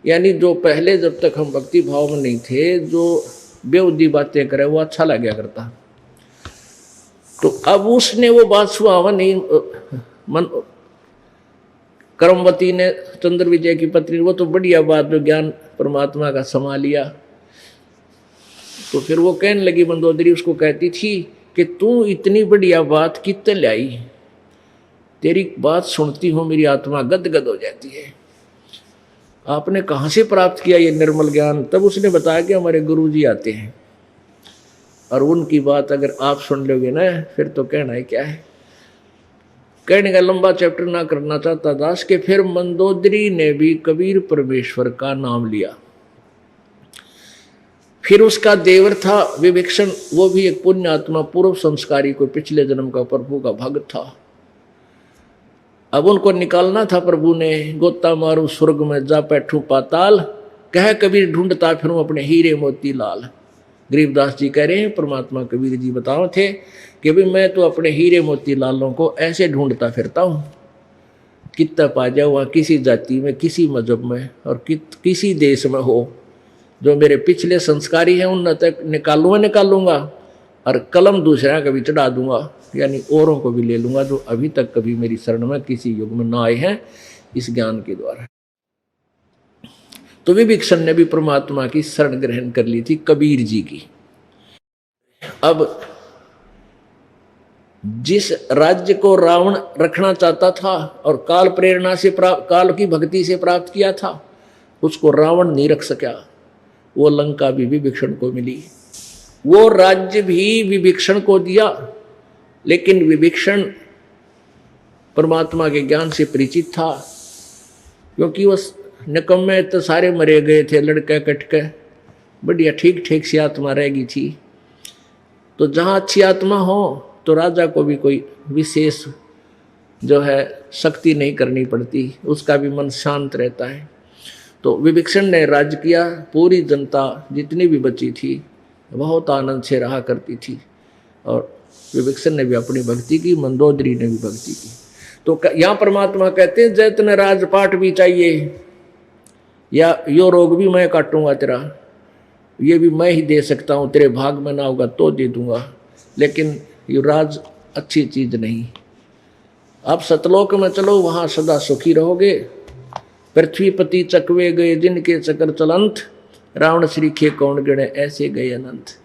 यानी जो पहले जब तक हम भक्ति भाव में नहीं थे, जो बेउदी बातें करे वो अच्छा लगा करता, तो अब उसने वो बात सुहावा नहीं मन। कर्मवती ने चंद्र विजय की पत्नी, वो तो बढ़िया बात जो ज्ञान परमात्मा का समा लिया। तो फिर वो कहने लगी, मंदोदरी उसको कहती थी कि तू इतनी बढ़िया बात कितने लाई, तेरी बात सुनती हूँ मेरी आत्मा गदगद हो जाती है, आपने कहाँ से प्राप्त किया ये निर्मल ज्ञान। तब उसने बताया कि हमारे गुरुजी आते हैं और उनकी बात अगर आप सुन लोगे ना फिर तो कहना है क्या है। कहने का लंबा चैप्टर ना करना चाहता दास के फिर मंदोदरी ने भी कबीर परमेश्वर का नाम लिया। फिर उसका देवर था विभीषण, वो भी एक पुण्य आत्मा, पूर्व संस्कारी, कोई पिछले जन्म का प्रभु का भक्त था। अब उनको निकालना था प्रभु ने, गोता मारू स्वर्ग में जा बैठू पाताल, कह कबीर ढूंढता फिरूं अपने हीरे मोती लाल। गरीबदास जी कह रहे हैं परमात्मा कबीर जी बताओ थे कि भाई मैं तो अपने हीरे मोती लालों को ऐसे ढूंढता फिरता हूँ, कितना पा जाओ वहाँ किसी जाति में, किसी मजहब में और किसी देश में हो, जो मेरे पिछले संस्कारी हैं उन तक निकालूंगा और कलम दूसरा कभी चढ़ा दूंगा, यानी औरों को भी ले लूंगा जो अभी तक कभी मेरी शरण में किसी युग में ना आए हैं इस ज्ञान के द्वारा। तो विभीषण ने भी परमात्मा की शरण ग्रहण कर ली थी कबीर जी की। अब जिस राज्य को रावण रखना चाहता था और काल प्रेरणा से काल की भक्ति से प्राप्त किया था, उसको रावण नहीं रख सका, वो लंका भी विभीषण को मिली। वो राज्य भी विभीषण को दिया, लेकिन विभीषण परमात्मा के ज्ञान से परिचित था, क्योंकि वो निकम्मे तो सारे मरे गए थे, लड़के कटके, बढ़िया ठीक ठीक सी आत्मा रह गई थी। तो जहाँ अच्छी आत्मा हो तो राजा को भी कोई विशेष जो है शक्ति नहीं करनी पड़ती, उसका भी मन शांत रहता है। तो विभीषण ने राज्य किया, पूरी जनता जितनी भी बची थी बहुत आनंद से रहा करती थी, और विभीषण ने भी अपनी भक्ति की, मंदोदरी ने भी भक्ति की। तो यहाँ परमात्मा कहते हैं जैतन राजपाट भी चाहिए, या यो रोग भी मैं काटूंगा तेरा, ये भी मैं ही दे सकता हूँ, तेरे भाग में ना होगा तो दे दूंगा, लेकिन ये राज अच्छी चीज नहीं। आप सतलोक में चलो, वहां सदा सुखी रहोगे। पृथ्वीपति चकवे गए जिनके चक्र चलंत, रावण श्रीखे कौन गणे ऐसे गए अनंत।